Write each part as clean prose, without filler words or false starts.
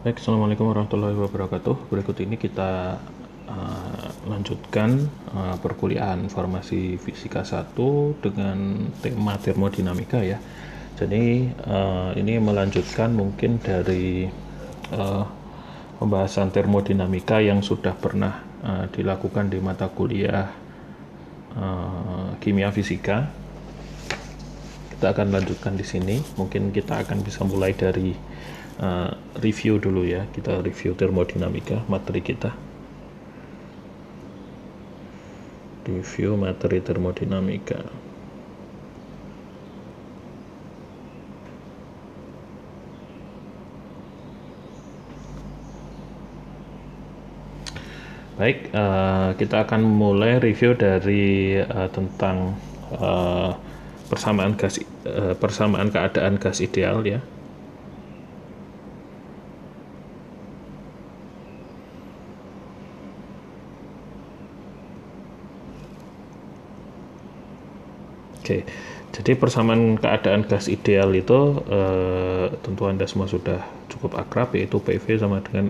Baik, Assalamualaikum warahmatullahi wabarakatuh. Berikut ini kita lanjutkan perkuliahan Farmasi Fisika 1 dengan tema termodinamika ya. Jadi ini melanjutkan mungkin dari pembahasan termodinamika yang sudah pernah dilakukan di mata kuliah kimia fisika. Kita akan lanjutkan di sini. Mungkin kita akan bisa mulai dari review dulu ya. Kita review termodinamika materi kita. Review materi termodinamika. Baik, kita akan mulai review dari tentang persamaan keadaan gas ideal ya. Oke, jadi persamaan keadaan gas ideal itu tentu Anda semua sudah cukup akrab, yaitu PV sama dengan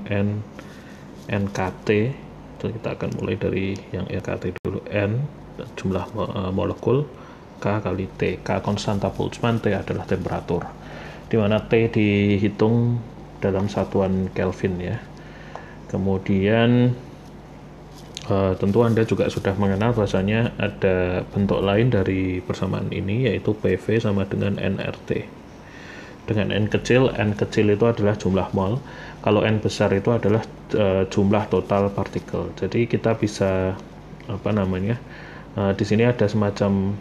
NKT. Jadi kita akan mulai dari yang NKT dulu. N jumlah molekul, K kali T. K konstanta Boltzmann, T adalah temperatur, di mana T dihitung dalam satuan Kelvin ya. Kemudian tentu Anda juga sudah mengenal bahwasanya ada bentuk lain dari persamaan ini, yaitu PV sama dengan nRT. Dengan N kecil itu adalah jumlah mol, kalau N besar itu adalah jumlah total partikel. Jadi kita bisa di sini ada semacam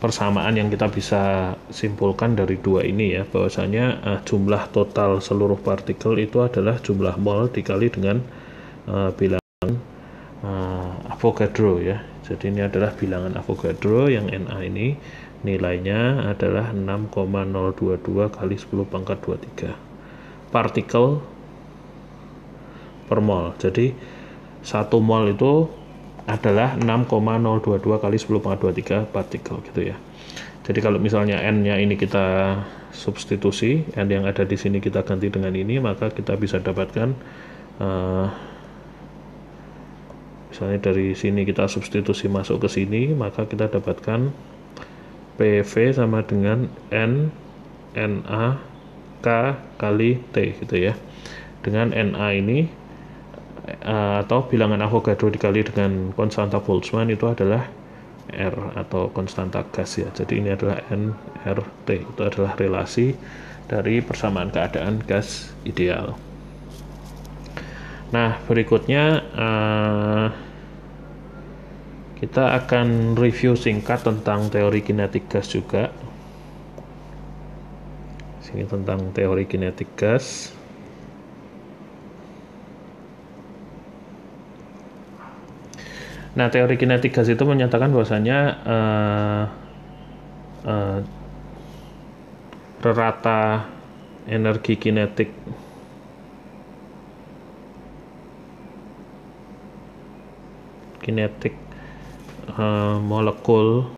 persamaan yang kita bisa simpulkan dari dua ini ya, bahwasanya jumlah total seluruh partikel itu adalah jumlah mol dikali dengan bilangan Avogadro ya. Jadi ini adalah bilangan Avogadro yang Na ini nilainya adalah 6,022 kali 10 pangkat 23 partikel per mol. Jadi 1 mol itu adalah 6,022 kali 10 pangkat 23 partikel gitu ya. Jadi kalau misalnya N-nya ini kita substitusi, N yang ada di sini kita ganti dengan ini, maka kita bisa dapatkan misalnya dari sini kita substitusi masuk ke sini, maka kita dapatkan PV sama dengan N Na K kali T gitu ya. Dengan Na ini atau bilangan Avogadro dikali dengan konstanta Boltzmann itu adalah R atau konstanta gas ya. Jadi ini adalah nRT, itu adalah relasi dari persamaan keadaan gas ideal. Nah, berikutnya kita akan review singkat tentang teori kinetik gas juga. Sini tentang teori kinetik gas. Nah, teori kinetik gas itu menyatakan bahwasanya rata energi kinetik molekul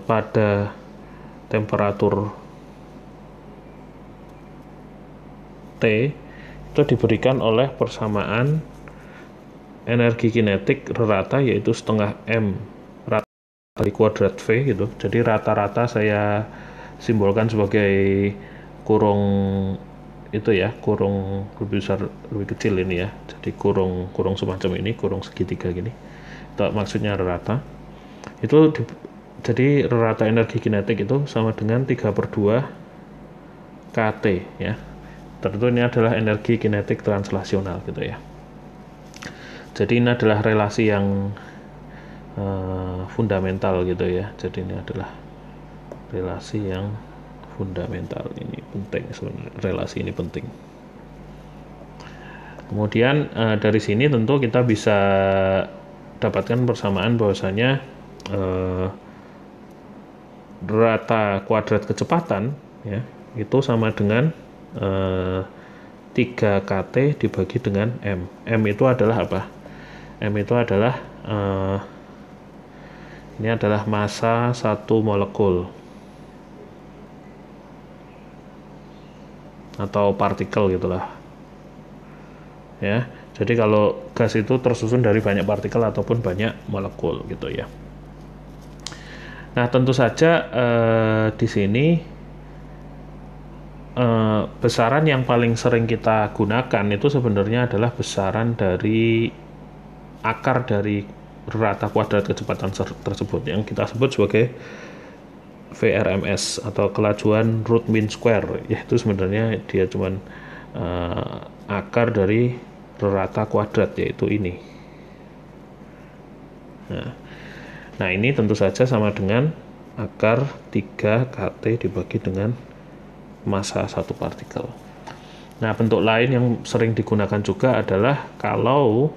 pada temperatur T itu diberikan oleh persamaan energi kinetik rata, yaitu setengah M rata kali kuadrat V gitu. Jadi rata-rata saya simbolkan sebagai kurung itu ya, kurung lebih besar lebih kecil ini ya. Jadi kurung semacam ini, kurung segitiga gini. Itu maksudnya rata. Itu jadi rata energi kinetik itu sama dengan 3/2 kT ya. Tentu ini adalah energi kinetik translasional gitu ya. Jadi ini adalah relasi yang fundamental gitu ya. Jadi ini adalah relasi yang fundamental, ini penting sebenarnya, relasi ini penting. Kemudian dari sini tentu kita bisa dapatkan persamaan bahwasanya rata kuadrat kecepatan ya itu sama dengan 3kT dibagi dengan M. M itu adalah apa? M itu adalah Ini adalah massa satu molekul atau partikel gitulah. Ya. Jadi kalau gas itu tersusun dari banyak partikel ataupun banyak molekul gitu ya. Nah, tentu saja di sini besaran yang paling sering kita gunakan itu sebenarnya adalah besaran dari akar dari rata kuadrat kecepatan tersebut yang kita sebut sebagai VRMS atau kelajuan root mean square, yaitu sebenarnya dia cuman akar dari rata kuadrat, yaitu ini. Nah, ini tentu saja sama dengan akar 3 kT dibagi dengan massa satu partikel. Nah, bentuk lain yang sering digunakan juga adalah kalau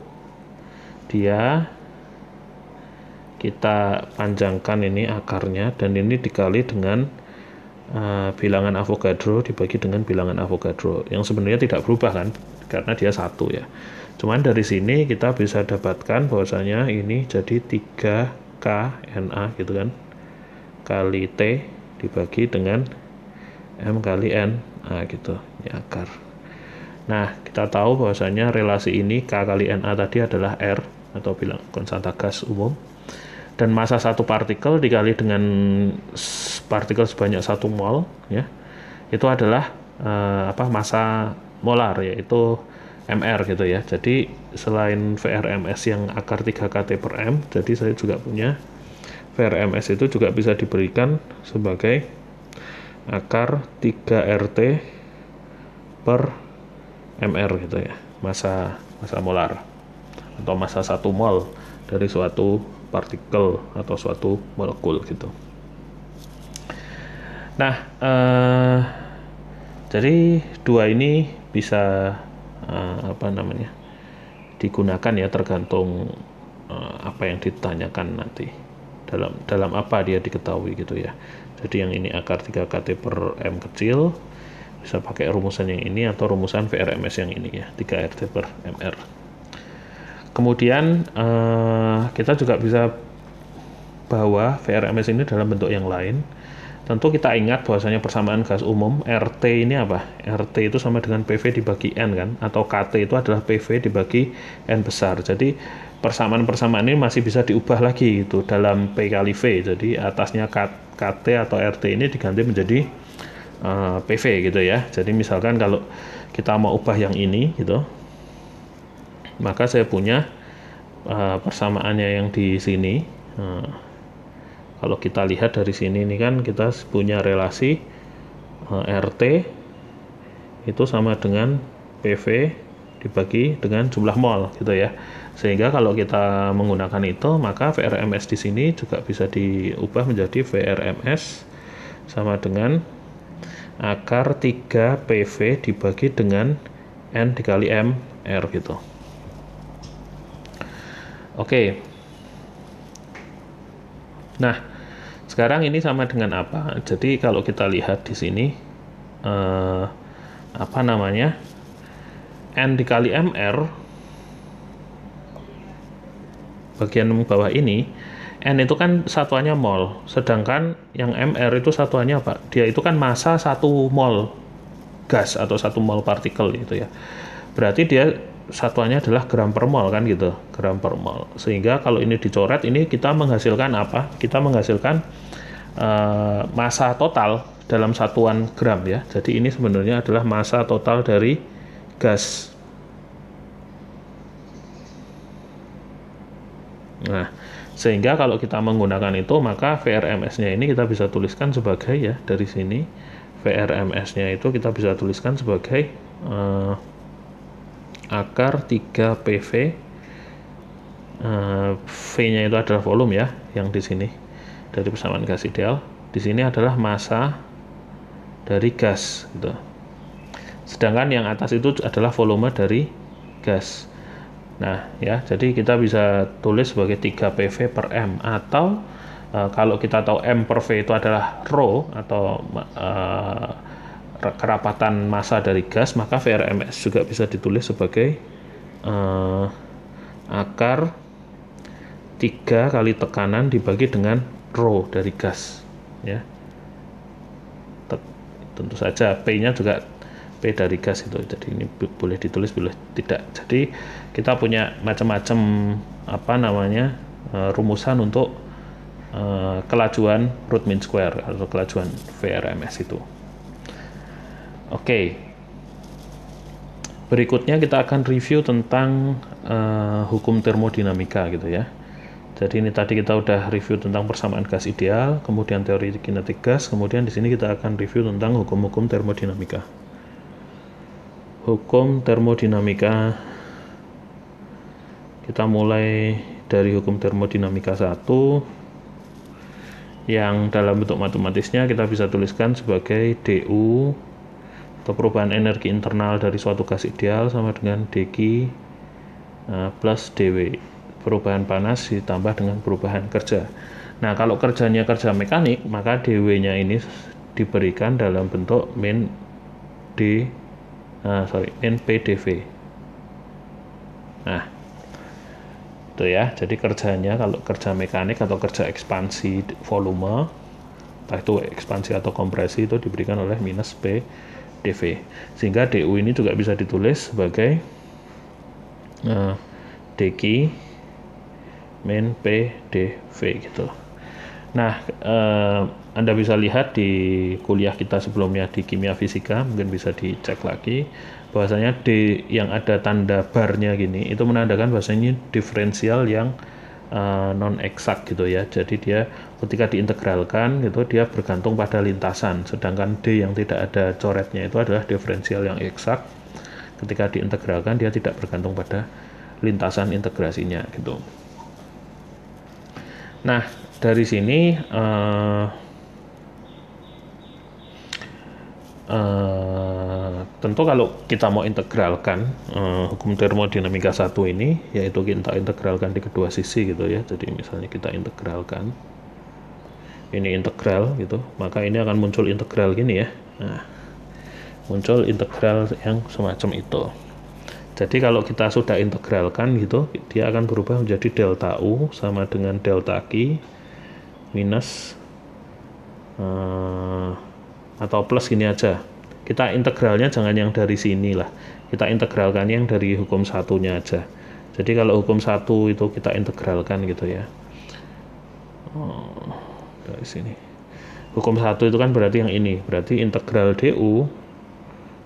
kita panjangkan ini akarnya dan ini dikali dengan bilangan Avogadro dibagi dengan bilangan Avogadro, yang sebenarnya tidak berubah kan karena dia satu ya. Cuman dari sini kita bisa dapatkan bahwasanya ini jadi 3K Na gitu kan, kali T dibagi dengan M kali N gitu ya, akar. Nah, kita tahu bahwasanya relasi ini K kali Na tadi adalah R atau bilang konstanta gas umum, dan massa satu partikel dikali dengan partikel sebanyak 1 mol ya, itu adalah massa molar, yaitu MR gitu ya. Jadi selain VRMS yang akar 3 kT per M, jadi saya juga punya VRMS itu juga bisa diberikan sebagai akar 3 RT per MR gitu ya, massa molar atau massa 1 mol dari suatu partikel atau suatu molekul gitu. Nah, jadi dua ini bisa digunakan ya, tergantung apa yang ditanyakan nanti, dalam apa dia diketahui gitu ya. Jadi yang ini akar 3 kT per M kecil bisa pakai rumusan yang ini atau rumusan VRMS yang ini ya, 3 RT per MR. Kemudian kita juga bisa bawa VRMS ini dalam bentuk yang lain. Tentu kita ingat bahwasanya persamaan gas umum RT ini apa? RT itu sama dengan PV dibagi N kan, atau KT itu adalah PV dibagi N besar. Jadi persamaan-persamaan ini masih bisa diubah lagi gitu dalam P kali V. Jadi atasnya KT atau RT ini diganti menjadi PV gitu ya. Jadi misalkan kalau kita mau ubah yang ini gitu, maka saya punya persamaannya yang di sini. Kalau kita lihat dari sini ini kan kita punya relasi RT itu sama dengan PV dibagi dengan jumlah mol gitu ya. Sehingga kalau kita menggunakan itu, maka VRMS di sini juga bisa diubah menjadi VRMS sama dengan akar 3 PV dibagi dengan N dikali M R gitu. Oke. Nah, sekarang ini sama dengan apa? Jadi kalau kita lihat di sini N dikali MR bagian bawah ini, N itu kan satuannya mol, sedangkan yang MR itu satuannya apa? Dia itu kan massa 1 mol gas atau 1 mol partikel gitu ya. Berarti dia satuannya adalah gram per mol kan gitu, gram per mol. Sehingga kalau ini dicoret, ini kita menghasilkan apa? Kita menghasilkan massa total dalam satuan gram ya. Jadi ini sebenarnya adalah massa total dari gas. Nah, sehingga kalau kita menggunakan itu, maka VRMS-nya ini kita bisa tuliskan sebagai ya, dari sini VRMS-nya itu kita bisa tuliskan sebagai akar 3 PV, V-nya itu adalah volume ya, yang di sini dari persamaan gas ideal. Di sini adalah massa dari gas gitu. Sedangkan yang atas itu adalah volume dari gas. Nah ya, jadi kita bisa tulis sebagai 3 PV per M, atau kalau kita tahu M per V itu adalah rho atau kerapatan massa dari gas, maka VRMS juga bisa ditulis sebagai akar 3 kali tekanan dibagi dengan rho dari gas, ya. Tentu saja P-nya juga P dari gas itu, jadi ini boleh ditulis boleh tidak. Jadi kita punya macam-macam rumusan untuk kelajuan root mean square atau kelajuan VRMS itu. Oke. Berikutnya kita akan review tentang hukum termodinamika gitu ya. Jadi ini tadi kita udah review tentang persamaan gas ideal, kemudian teori kinetik gas, kemudian di sini kita akan review tentang hukum-hukum termodinamika. Hukum termodinamika, kita mulai dari hukum termodinamika 1 yang dalam bentuk matematisnya kita bisa tuliskan sebagai dU atau perubahan energi internal dari suatu gas ideal sama dengan dq plus dw, perubahan panas ditambah dengan perubahan kerja. Nah, kalau kerjanya kerja mekanik, maka dw-nya ini diberikan dalam bentuk min PdV. Nah, itu ya. Jadi kerjanya kalau kerja mekanik atau kerja ekspansi volume, entah itu ekspansi atau kompresi, itu diberikan oleh minus PdV. Sehingga du ini juga bisa ditulis sebagai dq min PdV gitu. Nah, Anda bisa lihat di kuliah kita sebelumnya di kimia fisika, mungkin bisa dicek lagi, bahwasanya D yang ada tanda barnya gini, itu menandakan bahwasanya diferensial yang non eksak gitu ya. Jadi dia ketika diintegralkan gitu, dia bergantung pada lintasan, sedangkan D yang tidak ada coretnya itu adalah diferensial yang eksak. Ketika diintegralkan dia tidak bergantung pada lintasan integrasinya gitu. Nah, dari sini tentu kalau kita mau integralkan hukum termodinamika 1 ini, yaitu kita integralkan di kedua sisi gitu ya. Jadi misalnya kita integralkan, ini integral gitu, maka ini akan muncul integral gini ya. Nah, muncul integral yang semacam itu. Jadi kalau kita sudah integralkan gitu, dia akan berubah menjadi delta U sama dengan delta Q minus atau plus gini aja. Kita integralnya jangan yang dari sini lah. Kita integralkan yang dari hukum satunya aja. Jadi kalau hukum 1 itu kita integralkan gitu ya. Dari sini. Hukum 1 itu kan berarti yang ini. Berarti integral du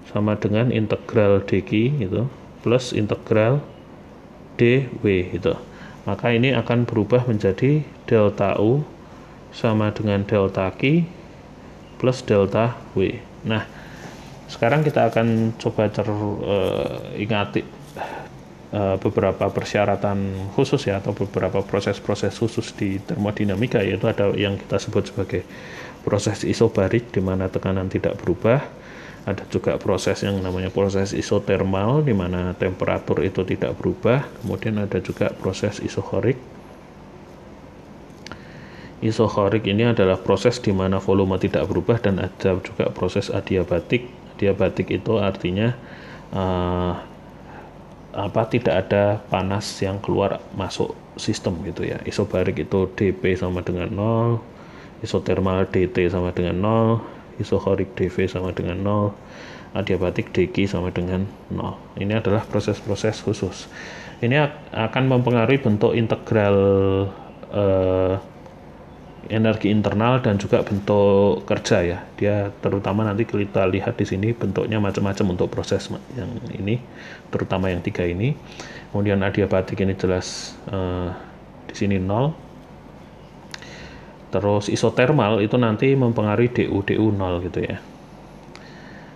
sama dengan integral dq gitu, plus integral dw gitu. Maka ini akan berubah menjadi delta U sama dengan delta Q plus delta W. Nah, sekarang kita akan coba ingati beberapa persyaratan khusus ya, atau beberapa proses-proses khusus di termodinamika, yaitu ada yang kita sebut sebagai proses isobarik di mana tekanan tidak berubah. Ada juga proses yang namanya proses isotermal di mana temperatur itu tidak berubah. Kemudian ada juga proses isohorik. Isohorik ini adalah proses di mana volume tidak berubah, dan ada juga proses adiabatik. Adiabatik itu artinya tidak ada panas yang keluar masuk sistem gitu ya. Isobarik itu dP sama dengan 0, isotermal dt sama dengan 0, isohorik dV sama dengan 0, adiabatik dq sama dengan 0. Ini adalah proses-proses khusus. Ini akan mempengaruhi bentuk integral energi internal dan juga bentuk kerja ya. Dia terutama nanti kita lihat di sini bentuknya macam-macam untuk proses yang ini, terutama yang 3 ini. Kemudian adiabatik ini jelas di sini 0. Terus isotermal itu nanti mempengaruhi du 0 gitu ya.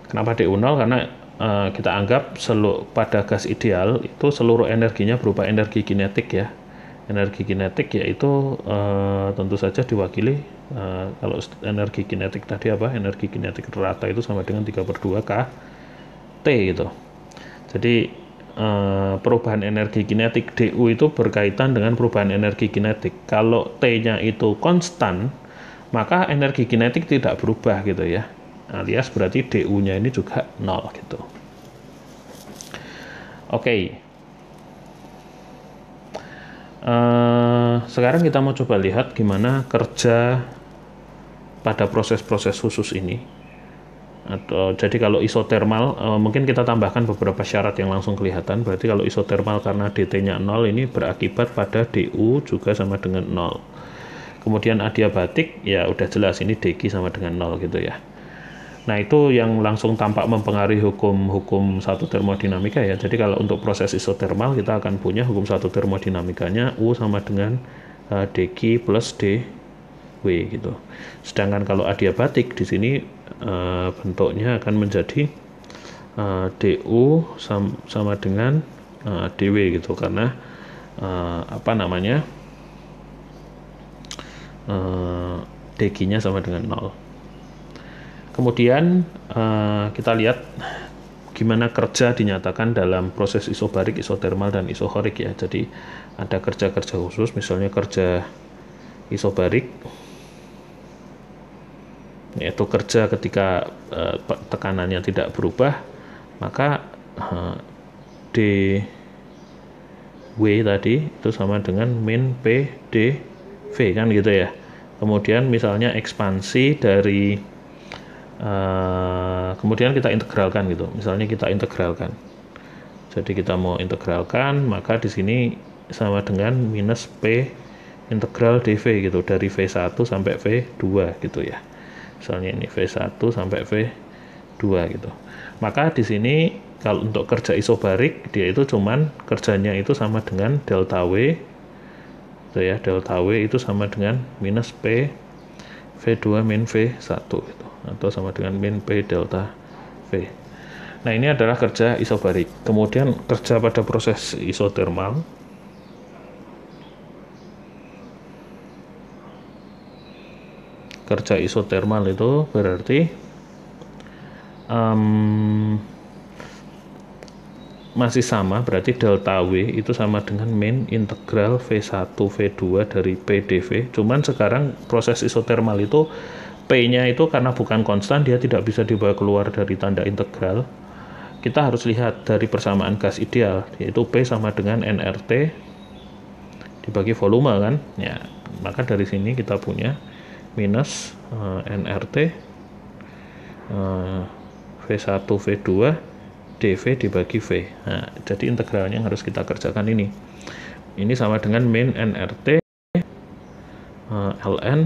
Kenapa du 0? Karena kita anggap pada gas ideal itu seluruh energinya berupa energi kinetik ya. Energi kinetik yaitu tentu saja diwakili kalau energi kinetik tadi apa? Energi kinetik rata itu sama dengan 3/2 kT gitu. Jadi perubahan energi kinetik du itu berkaitan dengan perubahan energi kinetik. Kalau T-nya itu konstan, maka energi kinetik tidak berubah gitu ya. Alias berarti du-nya ini juga 0 gitu. Oke. sekarang kita mau coba lihat gimana kerja pada proses-proses khusus ini. Jadi kalau isotermal, mungkin kita tambahkan beberapa syarat yang langsung kelihatan. Berarti kalau isotermal karena dt-nya 0 ini berakibat pada du juga sama dengan 0. Kemudian adiabatik, ya udah jelas ini dq sama dengan 0 gitu ya. Nah itu yang langsung tampak mempengaruhi hukum satu termodinamika ya. Jadi kalau untuk proses isotermal kita akan punya hukum satu termodinamikanya U sama dengan dq plus dw gitu. Sedangkan kalau adiabatik di sini bentuknya akan menjadi du sama dengan dw gitu, karena dq-nya sama dengan 0. Kemudian kita lihat gimana kerja dinyatakan dalam proses isobarik, isotermal, dan isohorik ya. Jadi ada kerja-kerja khusus, misalnya kerja isobarik, yaitu kerja ketika tekanannya tidak berubah, maka dw tadi itu sama dengan min p dv kan gitu ya. Kemudian misalnya ekspansi dari kemudian kita integralkan gitu. Misalnya kita integralkan. Jadi kita mau integralkan, maka di sini sama dengan minus P integral dV gitu, dari V1 sampai V2 gitu ya. Misalnya ini V1 sampai V2 gitu. Maka di sini kalau untuk kerja isobarik dia itu cuman kerjanya itu sama dengan delta W gitu ya. Delta W itu sama dengan minus P V2 min V1 gitu, atau sama dengan min P delta V. Nah ini adalah kerja isobarik. Kemudian kerja pada proses isotermal. Kerja isotermal itu berarti masih sama, berarti delta W itu sama dengan min integral V1 V2 dari P dV. Cuman sekarang proses isotermal itu P-nya itu karena bukan konstan, dia tidak bisa dibawa keluar dari tanda integral. Kita harus lihat dari persamaan gas ideal, yaitu P sama dengan nRT dibagi volume kan. Ya, maka dari sini kita punya minus nRT V1 V2 dV dibagi V. Nah, jadi integralnya yang harus kita kerjakan ini. Ini sama dengan min nRT ln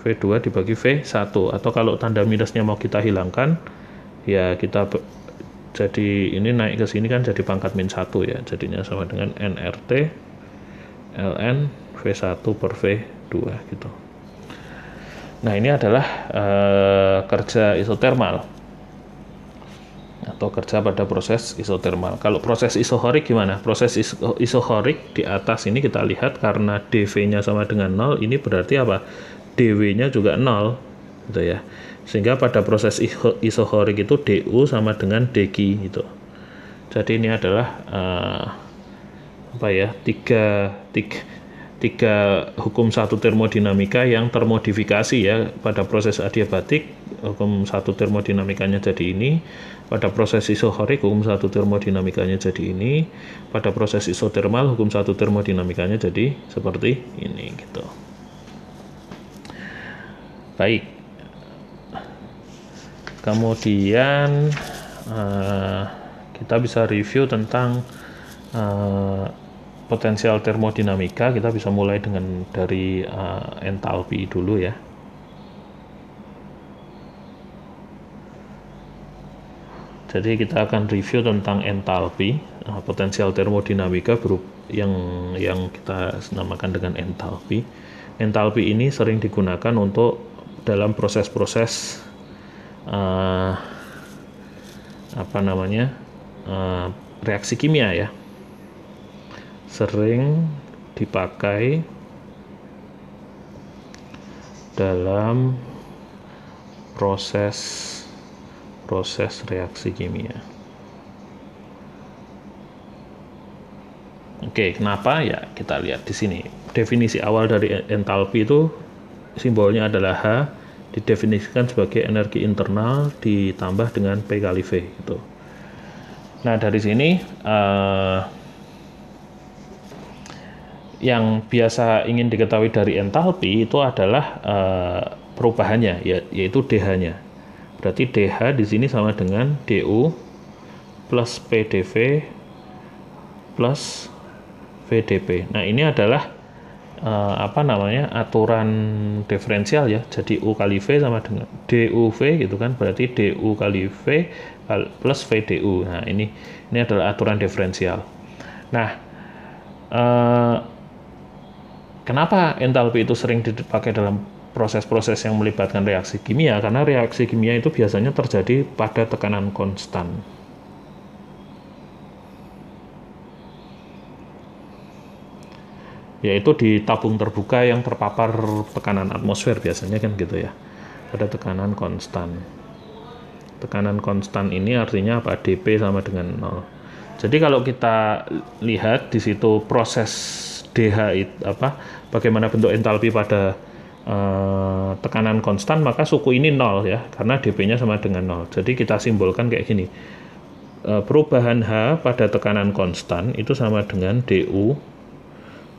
V2 dibagi V1, atau kalau tanda minusnya mau kita hilangkan ya kita jadi ini naik ke sini kan jadi pangkat min 1 ya, jadinya sama dengan nRT ln V1 per V2 gitu. Nah ini adalah kerja isotermal atau kerja pada proses isotermal. Kalau proses isohorik gimana? Proses isohorik di atas ini kita lihat karena dV-nya sama dengan 0, ini berarti apa? dW-nya juga 0 gitu ya. Sehingga pada proses isohorik itu du sama dengan dq gitu. Jadi ini adalah tiga hukum satu termodinamika yang termodifikasi ya. Pada proses adiabatik hukum satu termodinamikanya jadi ini, pada proses isohorik hukum satu termodinamikanya jadi ini, pada proses isotermal hukum satu termodinamikanya jadi seperti ini gitu. Baik, kemudian kita bisa review tentang potensial termodinamika. Kita bisa mulai dari entalpi dulu ya. Jadi kita akan review tentang entalpi, potensial termodinamika yang kita namakan dengan entalpi. Entalpi ini sering digunakan untuk dalam proses-proses reaksi kimia ya, sering dipakai dalam proses reaksi kimia. Oke, kenapa ya? Kita lihat di sini. Definisi awal dari entalpi itu simbolnya adalah H, didefinisikan sebagai energi internal ditambah dengan P kali V gitu. Nah, dari sini yang biasa ingin diketahui dari entalpi itu adalah perubahannya, yaitu DH-nya. Berarti DH di sini sama dengan DU plus PDV plus VdP. Nah, ini adalah aturan diferensial ya. Jadi U kali V sama dengan DUV gitu kan. Berarti DU kali V plus VDU. Nah, ini adalah aturan diferensial. Nah, kenapa entalpi itu sering dipakai dalam proses-proses yang melibatkan reaksi kimia? Karena reaksi kimia itu biasanya terjadi pada tekanan konstan. Yaitu di tabung terbuka yang terpapar tekanan atmosfer biasanya kan gitu ya. Pada tekanan konstan. Tekanan konstan ini artinya apa? dP sama dengan 0. Jadi kalau kita lihat di situ proses DH bagaimana bentuk entalpi pada tekanan konstan, maka suku ini 0 ya, karena dP-nya sama dengan 0. Jadi kita simbolkan kayak gini. Perubahan H pada tekanan konstan itu sama dengan DU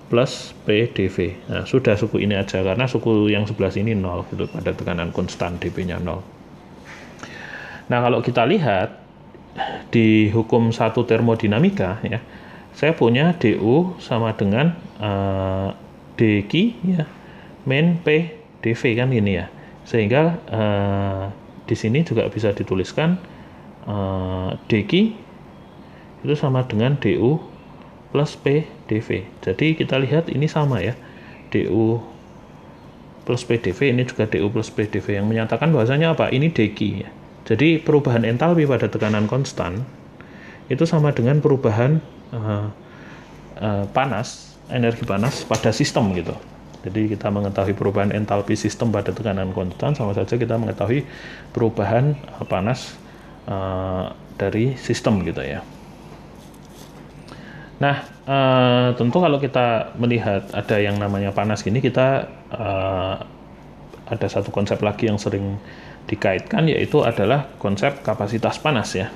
plus PDV. Nah, sudah suku ini aja, karena suku yang sebelah sini 0 gitu, pada tekanan konstan dP-nya 0. Nah, kalau kita lihat di hukum 1 termodinamika ya, saya punya DU sama dengan dQ ya, min P dV kan ini ya. Sehingga di sini juga bisa dituliskan dQ itu sama dengan DU plus P dV. Jadi kita lihat ini sama ya. DU plus P dV, ini juga DU plus P dV, yang menyatakan bahwasanya apa? Ini dQ ya. Jadi perubahan entalpi pada tekanan konstan itu sama dengan perubahan energi panas pada sistem gitu. Jadi kita mengetahui perubahan entalpi sistem pada tekanan konstan, sama saja kita mengetahui perubahan panas dari sistem gitu ya. Nah, tentu kalau kita melihat ada yang namanya panas gini, kita ada satu konsep lagi yang sering dikaitkan, yaitu adalah konsep kapasitas panas ya.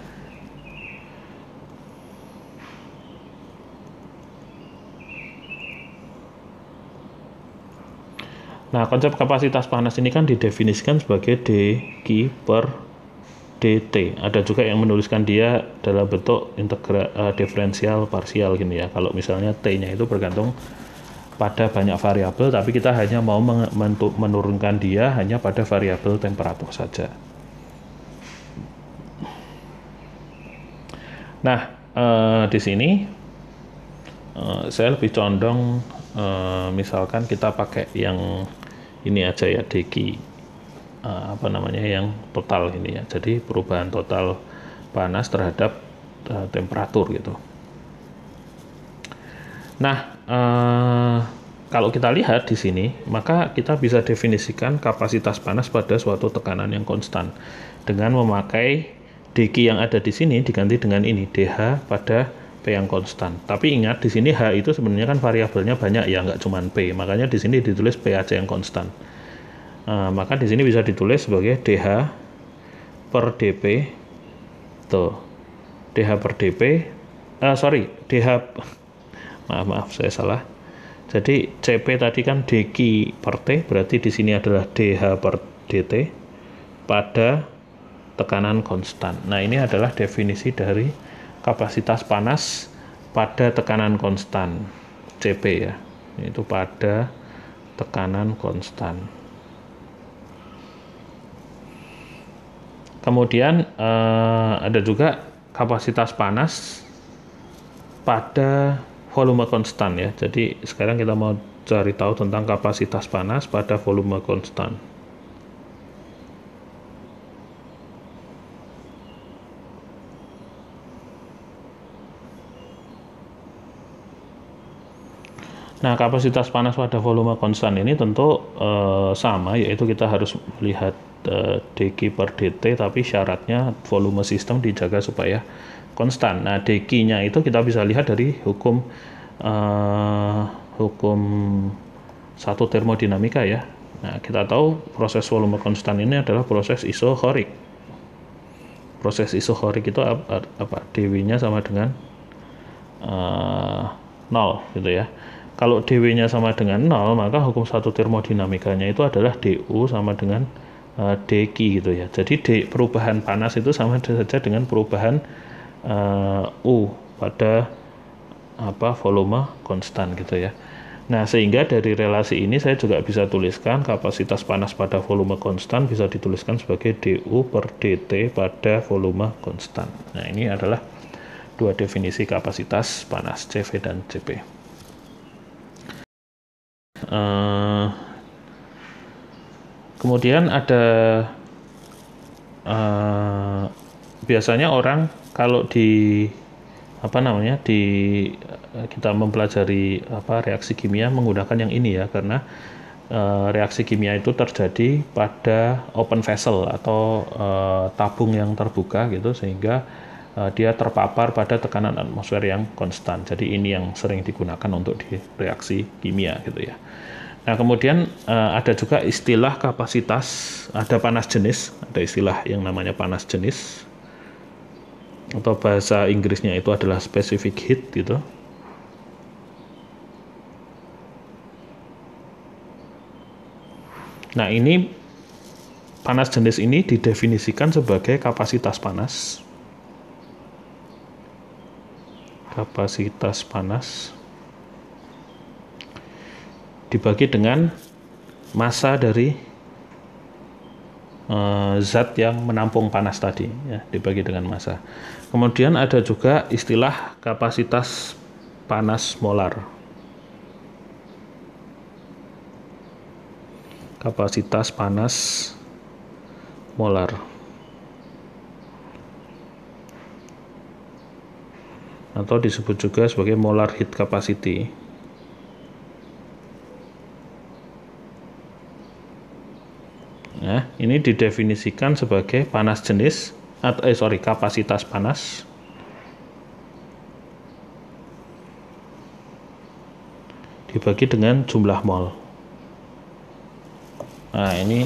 Nah, konsep kapasitas panas ini kan didefinisikan sebagai dQ per dt. Ada juga yang menuliskan dia dalam bentuk diferensial parsial gini ya. Kalau misalnya T-nya itu bergantung pada banyak variabel, tapi kita hanya mau menurunkan dia hanya pada variabel temperatur saja. Nah, di sini saya lebih condong misalkan kita pakai yang ini aja ya, dQ yang total ini ya. Jadi perubahan total panas terhadap temperatur gitu. Nah, kalau kita lihat di sini, maka kita bisa definisikan kapasitas panas pada suatu tekanan yang konstan dengan memakai dQ yang ada di sini diganti dengan ini dH pada P yang konstan. Tapi ingat di sini H itu sebenarnya kan variabelnya banyak ya, nggak cuma P. Makanya di sini ditulis P aja yang konstan. Maka di sini bisa ditulis sebagai dH per dP. Tuh, dH per dP. dH. Maaf, saya salah. Jadi CP tadi kan dQ per T, berarti di sini adalah dH per dt pada tekanan konstan. Nah, ini adalah definisi dari kapasitas panas pada tekanan konstan, CP ya. Itu pada tekanan konstan. Kemudian ada juga kapasitas panas pada volume konstan ya. Jadi sekarang kita mau cari tahu tentang kapasitas panas pada volume konstan. Nah, kapasitas panas pada volume konstan ini tentu sama, yaitu kita harus melihat dQ per dt, tapi syaratnya volume sistem dijaga supaya konstan. Nah, dQ-nya itu kita bisa lihat dari hukum satu termodinamika ya. Nah, kita tahu proses volume konstan ini adalah proses isohorik. Proses isohorik itu apa? dW-nya sama dengan 0 gitu ya. kalau dW-nya sama dengan 0, maka hukum satu termodinamikanya itu adalah dU sama dengan dQ gitu ya. Jadi perubahan panas itu sama saja dengan perubahan U pada volume konstan gitu ya. Nah, sehingga dari relasi ini saya juga bisa tuliskan kapasitas panas pada volume konstan bisa dituliskan sebagai dU per dt pada volume konstan. Nah, ini adalah dua definisi kapasitas panas CV dan CP. Kemudian ada biasanya orang kalau kita mempelajari reaksi kimia menggunakan yang ini ya, karena reaksi kimia itu terjadi pada open vessel atau tabung yang terbuka gitu, sehingga dia terpapar pada tekanan atmosfer yang konstan. Jadi ini yang sering digunakan untuk di reaksi kimia gitu ya. Nah, kemudian ada juga istilah kapasitas, ada panas jenis, ada istilah yang namanya panas jenis, atau bahasa Inggrisnya itu adalah specific heat gitu. Nah, ini panas jenis ini didefinisikan sebagai kapasitas panas. Kapasitas panas dibagi dengan massa dari zat yang menampung panas tadi ya, dibagi dengan massa. Kemudian ada juga istilah kapasitas panas molar. Kapasitas panas molar. Atau disebut juga sebagai molar heat capacity. Nah, ini didefinisikan sebagai panas jenis kapasitas panas dibagi dengan jumlah mol. Nah, ini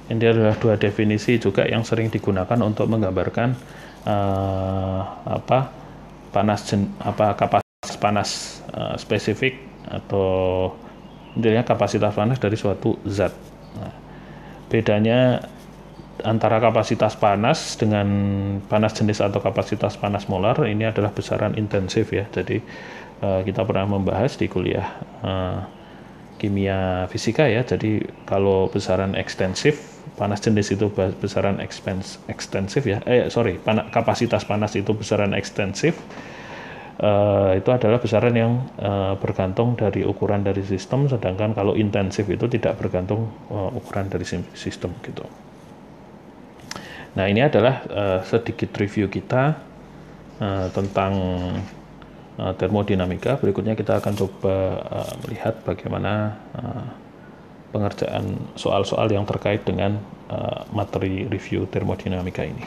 adalah dua definisi juga yang sering digunakan untuk menggambarkan kapasitas panas spesifik atau intinya kapasitas panas dari suatu zat. Nah, bedanya antara kapasitas panas dengan panas jenis atau kapasitas panas molar ini adalah besaran intensif ya. Jadi kita pernah membahas di kuliah kimia fisika ya. Jadi kalau besaran ekstensif, panas jenis itu besaran ekstensif ya. Kapasitas panas itu besaran ekstensif. Itu adalah besaran yang bergantung dari ukuran dari sistem, sedangkan kalau intensif itu tidak bergantung ukuran dari sistem gitu. Nah, ini adalah sedikit review kita tentang termodinamika. Berikutnya kita akan coba melihat bagaimana pengerjaan soal-soal yang terkait dengan materi review termodinamika ini.